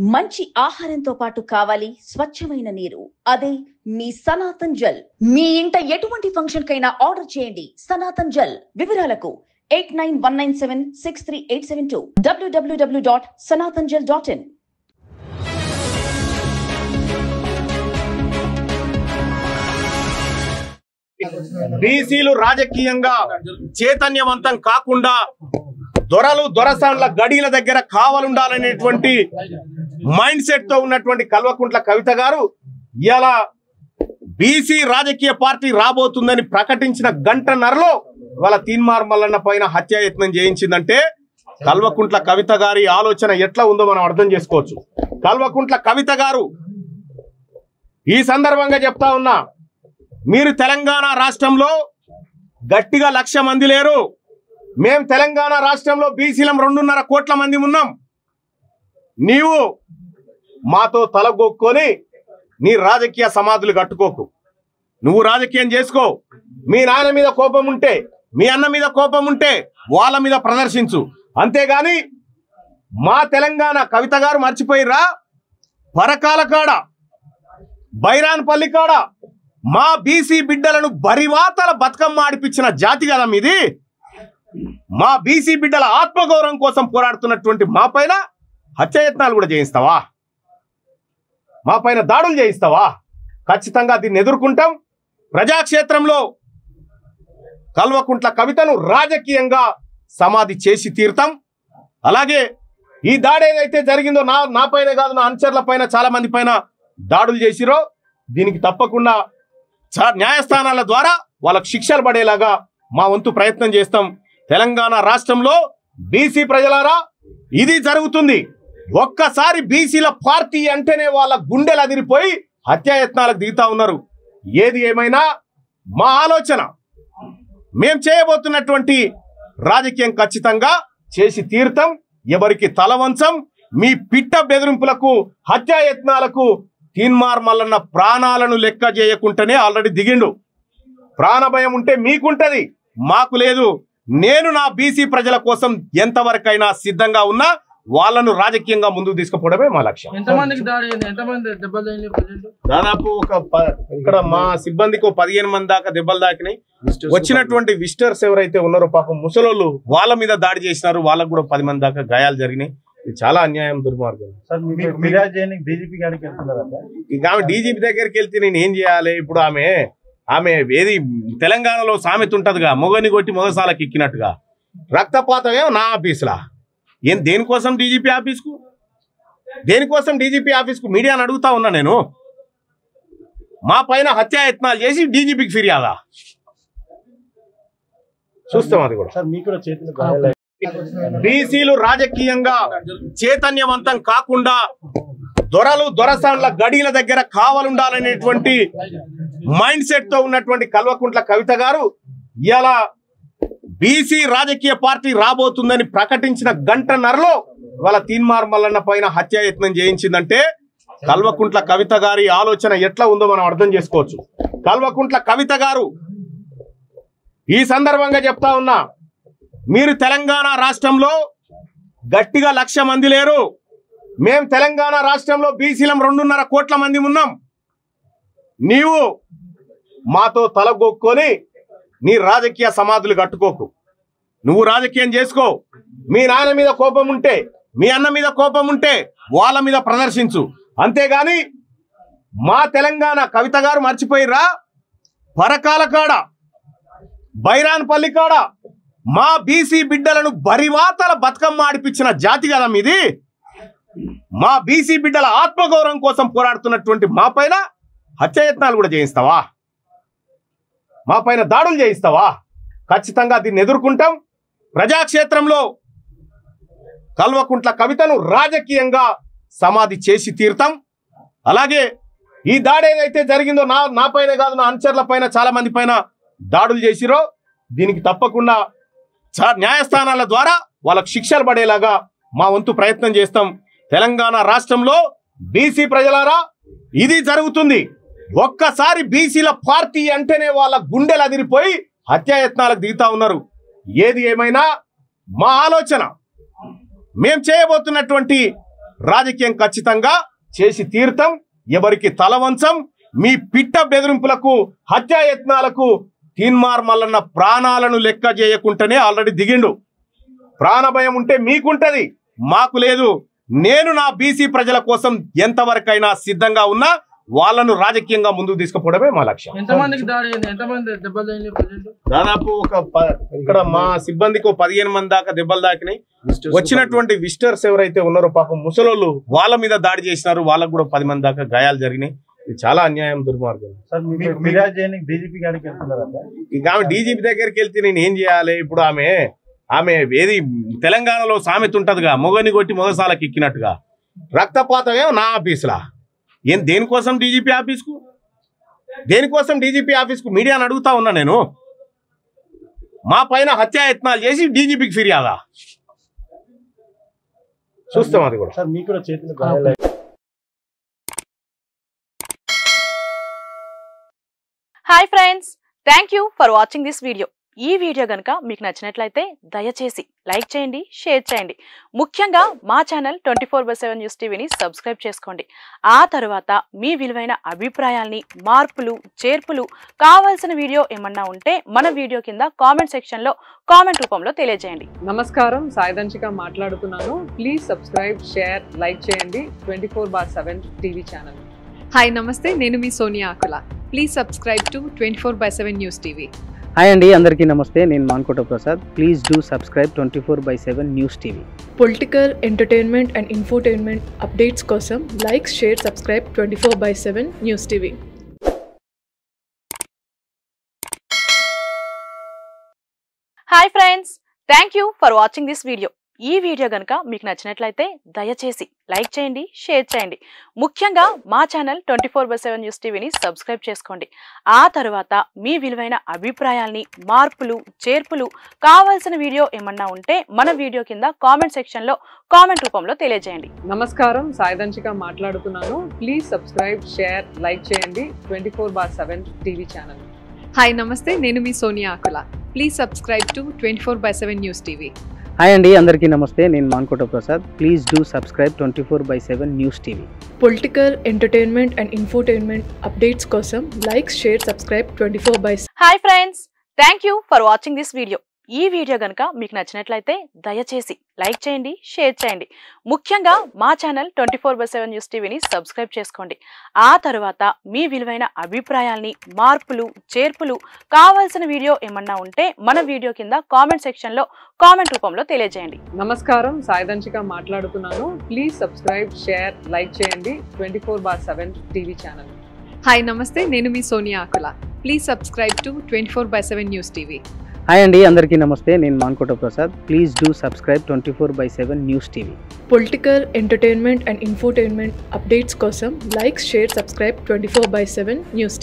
మంచి ఆహారంతో పాటు కావాలి స్వచ్ఛమైన నీరు. అదే మీ సనాతన్ జల్. మీ ఇంట ఎటువంటి ఫంక్షన్ కైనా ఆర్డర్ చేయండి. సనాతన్ జల్. వివరాలకు 8919763872 www.sanatanjal.in. బీసీలు రాజకీయంగా చైతన్యవంతం కాకుండా దొరలు దొరసాన్ల గడిల దగ్గర కావాలుండాలనేటువంటి మైండ్ సెట్ తో ఉన్నటువంటి కల్వకుంట్ల కవిత గారు ఇలా బీసీ రాజకీయ పార్టీ రాబోతుందని ప్రకటించిన గంటన్నరలో వాళ్ళ తీన్మార్ మల్లన్న పైన హత్యాయత్నం చేయించిందంటే కల్వకుంట్ల కవిత గారి ఆలోచన ఎట్లా ఉందో మనం అర్థం చేసుకోవచ్చు. కల్వకుంట్ల కవిత గారు ఈ సందర్భంగా చెప్తా ఉన్నా, మీరు తెలంగాణ రాష్ట్రంలో గట్టిగా 1,00,000 మంది లేరు. మేము తెలంగాణ రాష్ట్రంలో బీసీలం 2.5 కోట్ల మంది ఉన్నాం. నీవు మాతో తలగొక్కొని నీ రాజకీయ సమాధులు కట్టుకోకు. నువ్వు రాజకీయం చేసుకో. మీ నాయన మీద కోపం ఉంటే, మీ అన్న మీద కోపం ఉంటే వాళ్ళ మీద ప్రదర్శించు. అంతేగాని మా తెలంగాణ కవిత గారు మర్చిపోయిరా, పరకాల కాడ బైరాన్పల్లి కాడ మా బీసీ బిడ్డలను బరివాతల బతుకమ్మ ఆడిపించిన జాతి కదా మీది. మా బీసీ బిడ్డల ఆత్మగౌరవం కోసం పోరాడుతున్నటువంటి మా పైన హత్యాయత్నాలు కూడా చేయిస్తావా? మా పైన దాడులు చేయిస్తావా? ఖచ్చితంగా దీన్ని ఎదుర్కొంటాం. ప్రజాక్షేత్రంలో కల్వకుంట్ల కవితను రాజకీయంగా సమాధి చేసి తీరుతాం. అలాగే ఈ దాడి ఏదైతే జరిగిందో నా పైన కాదు, నా అనుచరుల పైన చాలా మంది పైన దాడులు చేసిరో దీనికి తప్పకుండా న్యాయస్థానాల ద్వారా వాళ్ళకు శిక్షలు పడేలాగా మా వంతు ప్రయత్నం చేస్తాం. తెలంగాణ రాష్ట్రంలో బీసీ ప్రజలారా ఇది జరుగుతుంది. ఒక్కసారి బీసీల పార్టీ అంటేనే వాళ్ళ గుండెలు అదిరిపోయి హత్యాయత్నాలకు దిగుతా ఉన్నారు. ఏది ఏమైనా మా ఆలోచన, మేం చేయబోతున్నటువంటి రాజకీయం ఖచ్చితంగా చేసి తీరుతాం. ఎవరికి తలవంచం. మీ పిట్ట బెదిరింపులకు హత్యాయత్నాలకు తీన్మార్ మల్లన్న ప్రాణాలను లెక్క చేయకుండానే ఆల్రెడీ దిగిండు. ప్రాణభయం ఉంటే మీకుంటది, మాకు లేదు. నేను నా బీసీ ప్రజల కోసం ఎంతవరకైనా సిద్ధంగా ఉన్నా. వాళ్ళను రాజకీయంగా ముందుకు తీసుకుపోవడమే మా లక్ష్యం. దాదాపు ఇక్కడ మా సిబ్బందికి 15 మంది దాకా దెబ్బలు తాకినాయి. వచ్చినటువంటి విజిటర్స్ ఎవరైతే ఉన్నారో పాపం ముసలోళ్ళు, వాళ్ళ మీద దాడి చేసినారు. వాళ్ళకు కూడా 10 మంది దాకా గాయాలు జరిగినాయి. ఇది చాలా అన్యాయం, దుర్మార్గం. ఇక ఆమె డీజీపీ దగ్గరికి వెళ్తే నేను ఏం చేయాలి? ఇప్పుడు ఆమె ఏది తెలంగాణలో సామెత ఉంటదిగా, మొగని కొట్టి మొగసాలకు ఎక్కినట్టుగా. రక్తపాతమే నా ఆఫీసులా? దేనికోసం డీజీపీ ఆఫీస్కు? దేనికోసం డీజీపీ ఆఫీస్కు మీడియాని అడుగుతా ఉన్నా నేను. మా పైన హత్యాయత్నాలు చేసి డీజీపీకి ఫిర్యాదా? చూస్తాం అది కూడా. బీసీలు రాజకీయంగా చైతన్యవంతం కాకుండా దొరలు దొరసాన్ల గడిల దగ్గర కావాలుండాలనేటువంటి మైండ్ సెట్ తో ఉన్నటువంటి కల్వకుంట్ల కవిత గారు ఇలా బీసీ రాజకీయ పార్టీ రాబోతుందని ప్రకటించిన గంటన్నరలో వాళ్ళ తీన్మార్ మల్లన్న పైన హత్యాయత్నం చేయించిందంటే కల్వకుంట్ల కవిత గారి ఆలోచన ఎట్లా ఉందో మనం అర్థం చేసుకోవచ్చు. కల్వకుంట్ల కవిత గారు ఈ సందర్భంగా చెప్తా ఉన్నా, మీరు తెలంగాణ రాష్ట్రంలో గట్టిగా 1,00,000 మంది లేరు. మేము తెలంగాణ రాష్ట్రంలో బీసీలం 2.5 కోట్ల మంది ఉన్నాం. నీవు మాతో తలగొక్కొని నీ రాజకీయ సమాధులు కట్టుకోకు. నువ్వు రాజకీయం చేసుకో. మీ నాయన మీద కోపం ఉంటే, మీ అన్న మీద కోపం ఉంటే వాళ్ళ మీద ప్రదర్శించు. అంతేగాని మా తెలంగాణ కవిత గారు మర్చిపోయిరా, పరకాల కాడ బైరాన్పల్లి కాడ మా బీసీ బిడ్డలను బరివాతల బతుకమ్మ ఆడిపించిన జాతి కదా మీది. మా బీసీ బిడ్డల ఆత్మగౌరవం కోసం పోరాడుతున్నటువంటి మా పైన హత్యాయత్నాలు కూడా చేయిస్తావా? మా పైన దాడులు చేయిస్తావా? ఖచ్చితంగా దీన్ని ఎదుర్కొంటాం. ప్రజాక్షేత్రంలో కల్వకుంట్ల కవితను రాజకీయంగా సమాధి చేసి తీరుతాం. అలాగే ఈ దాడి ఏదైతే జరిగిందో నా పైన కాదు, నా అనుచరుల పైన చాలా మంది పైన దాడులు చేసిరో దీనికి తప్పకుండా న్యాయస్థానాల ద్వారా వాళ్ళకు శిక్షలు పడేలాగా మా వంతు ప్రయత్నం చేస్తాం. తెలంగాణ రాష్ట్రంలో బీసీ ప్రజలారా ఇది జరుగుతుంది. ఒక్కసారి బీసీల పార్టీ అంటేనే వాళ్ళ గుండెలు అదిరిపోయి హత్యాయత్నాలకు దిగుతా ఉన్నారు. ఏది ఏమైనా మా ఆలోచన, మేం చేయబోతున్నటువంటి రాజకీయం ఖచ్చితంగా చేసి తీర్థం, ఎవరికి తలవంచం. మీ పిట్ట బెదిరింపులకు, హత్యాయత్నాలకు తీన్మార్ మల్లన్న ప్రాణాలను లెక్క చేయకుండానే ఆల్రెడీ దిగిండు. ప్రాణభయం ఉంటే మీకుంటది, మాకు లేదు. నేను నా బీసీ ప్రజల కోసం ఎంతవరకైనా సిద్ధంగా ఉన్నా, వాళ్ళను రాజకీయంగా ముందుకు తీసుకుపోవడమే మా లక్ష్యం. దాదాపు ఇక్కడ మా సిబ్బందికి 15 మంది దాకా దెబ్బలు తాకినాయి. వచ్చినటువంటి విజిటర్స్ ఎవరైతే ఉన్నారో పాపం ముసలోళ్ళు, వాళ్ళ మీద దాడి చేసినారు. వాళ్ళకు కూడా 10 మంది దాకా గాయాలు జరిగినాయి. ఇది చాలా అన్యాయం, దుర్మార్గం. ఇక ఆమె డీజీపీ దగ్గరికి వెళ్తే నేను ఏం చేయాలి? ఇప్పుడు ఆమె ఏది తెలంగాణలో సామెత ఉంటదిగా, మొగని కొట్టి మొగసాలకు ఎక్కినట్టుగా. రక్తపాతమే నా ఆఫీసులా? దేనికోసం డీజీపీ ఆఫీస్కు? దేనికోసం డీజీపీ ఆఫీస్కు మీడియాను అడుగుతా ఉన్నా నేను. మా పైన హత్యాయత్నాలు చేసి డీజీపీకి ఫిర్యాదా? చూస్తాం అది కూడా. సార్ మీకు కూడా చేతులు hi friends, thank you for watching this video. ఈ వీడియో కనుక మీకు నచ్చినట్లయితే దయచేసి లైక్ చేయండి, షేర్ చేయండి. ముఖ్యంగా మా ఛానల్ 24/7 న్యూస్ టీవీని సబ్స్క్రైబ్ చేసుకోండి. ఆ తర్వాత మీ విలువైన అభిప్రాయాల్ని, మార్పులు, చేర్పులు, కావాల్సిన వీడియో ఏమన్నా ఉంటే మన వీడియో కింద కామెంట్ సెక్షన్లో కామెంట్ రూపంలో తెలియజేయండి. నమస్కారం, సాయిదంచిక మాట్లాడుతున్నాను. ప్లీజ్ సబ్స్క్రైబ్, షేర్, లైక్ చేయండి 24/7 టీవీ ఛానల్. హాయ్ నమస్తే, నేను మీ Sonia Akula. Please subscribe to 24/7 news TV. Hi అండి, అందరికీ నమస్తే. నేను Mankota Prasad. Please do subscribe 24/7 news TV. Political, entertainment and infotainment updates కోసం like, share, subscribe 24/7 news TV. Hi friends, thank you for watching this video. ఈ video కనుక మీకు నచ్చినట్లయితే దయచేసి లైక్ చేయండి, షేర్ చేయండి. ముఖ్యంగా మా ఛానల్ 24/7 న్యూస్ టీవీని సబ్స్క్రైబ్ చేసుకోండి. ఆ తర్వాత మీ విలువైన అభిప్రాయాల్ని, మార్పులు, చేర్పులు, కావాల్సిన వీడియో ఏమన్నా ఉంటే మన వీడియో కింద కామెంట్ సెక్షన్లో కామెంట్ రూపంలో తెలియజేయండి. నమస్కారం, సాయిదంచిక మాట్లాడుతున్నాను. ప్లీజ్ సబ్స్క్రైబ్, షేర్, లైక్ చేయండి 24/7 టీవీ ఛానల్. హాయ్ నమస్తే, నేను మీ Sonia Akula. Please subscribe to 24/7 news TV. Hi అండి, అందరికీ నమస్తే. నేను Mankota Prasad. Please do subscribe 24/7 news TV. Political, entertainment and infotainment updates కోసం like, share, subscribe 24/7. Hi friends, thank you for watching this video. ఈ వీడియో కనుక మీకు నచ్చినట్లయితే దయచేసి లైక్ చేయండి, షేర్ చేయండి. ముఖ్యంగా మా ఛానల్ 24/7 న్యూస్ టీవీని సబ్స్క్రైబ్ చేసుకోండి. ఆ తర్వాత మీ విలువైన అభిప్రాయాల్ని, మార్పులు, చేర్పులు, కావాల్సిన వీడియో ఏమన్నా ఉంటే మన వీడియో కింద కామెంట్ సెక్షన్లో కామెంట్ రూపంలో తెలియజేయండి. నమస్కారం, సాయిదంచిక మాట్లాడుతున్నాను. ప్లీజ్ సబ్స్క్రైబ్, షేర్, లైక్ చేయండి 24/7 టీవీ ఛానల్. హాయ్ నమస్తే, నేను మీ Sonia Akula. Please subscribe to 24/7 news TV. Hi అండి, అందరికీ నమస్తే. నేను Mankota Prasad. Please do subscribe 24/7 news TV. Political, entertainment and infotainment updates కోసం like, share, subscribe 24/7 news TV.